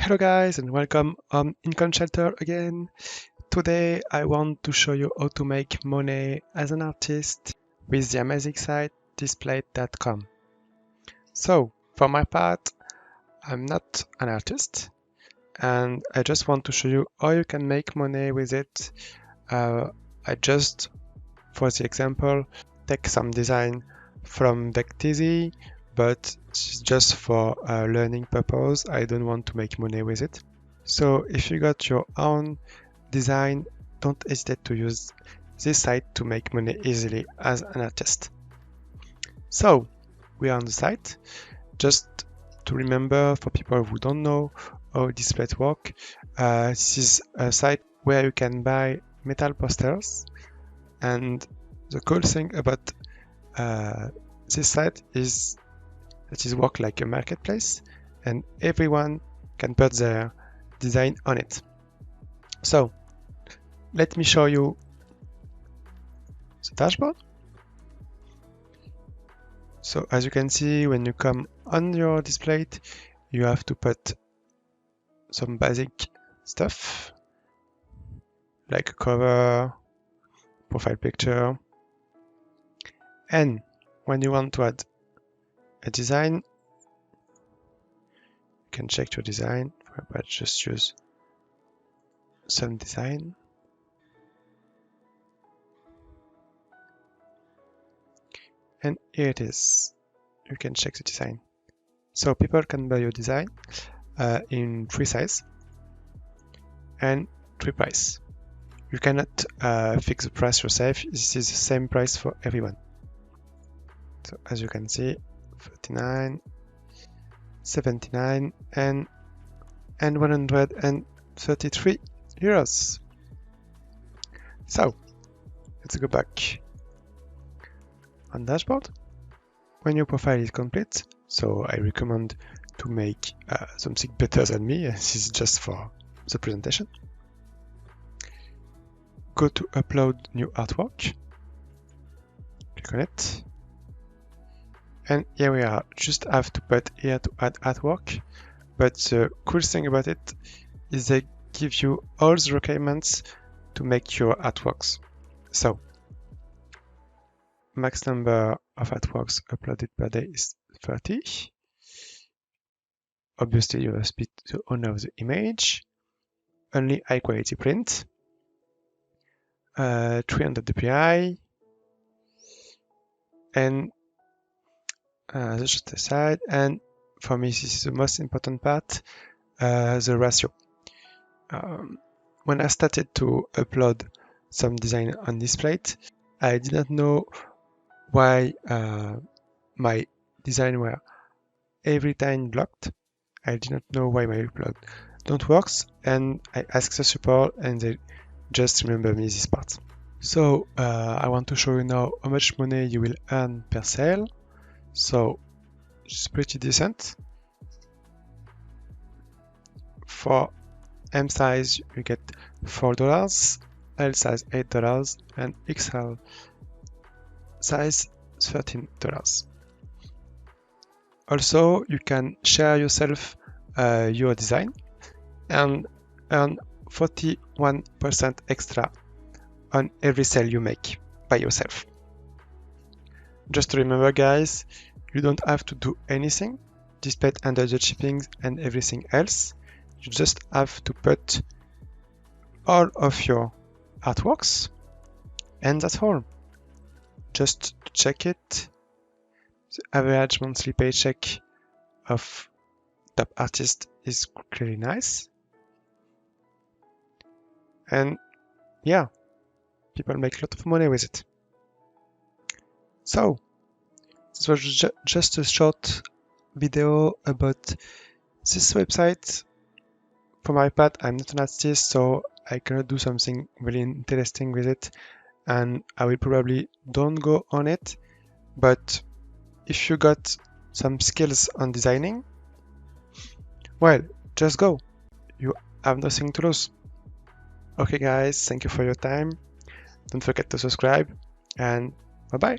Hello guys and welcome on Income Shelter again. Today I want to show you how to make money as an artist with the amazing site Displate.com. So for my part, I'm not an artist and I just want to show you how you can make money with it. I just, for the example, take some design from DeckTeasy, but it's just for learning purpose. I don't want to make money with it. So if you got your own design, don't hesitate to use this site to make money easily as an artist. So we are on the site. Just to remember, for people who don't know how Displate works, this is a site where you can buy metal posters, and the cool thing about this site is that it works like a marketplace and everyone can put their design on it. So let me show you the dashboard. So as you can see, when you come on your display, you have to put some basic stuff like a cover, profile picture, and when you want to add a design, you can check your design, but just use some design. And here it is. You can check the design. So people can buy your design in 3 sizes and 3 price. You cannot fix the price yourself. This is the same price for everyone. So as you can see, 39, 79, and 133 euros. So let's go back on dashboard. When your profile is complete, so I recommend to make something better than me. This is just for the presentation. Go to upload new artwork, click on it, and here we are. Just have to put here to add artwork, but the cool thing about it is they give you all the requirements to make your artworks. So max number of artworks uploaded per day is 30. Obviously you must be the owner of the image, only high quality print, 300 dpi, and just aside, and for me this is the most important part, the ratio. When I started to upload some design on Displate, I did not know why my design were every time blocked. I did not know why my upload don't work, and I asked the support and they just remember me this part. So I want to show you now how much money you will earn per sale. So it's pretty decent. For M size you get $4, L size $8, and XL size $13. Also, you can share yourself your design and earn 41% extra on every sale you make by yourself. Just to remember, guys, you don't have to do anything, despite under the shipping and everything else. You just have to put all of your artworks, and that's all. Just to check it, the average monthly paycheck of top artist is really nice. And yeah, people make a lot of money with it. So this was just a short video about this website. For my part, I'm not an artist, so I cannot do something really interesting with it, and I will probably don't go on it. But if you got some skills on designing, well, just go. You have nothing to lose. Okay guys, thank you for your time. Don't forget to subscribe, and bye bye.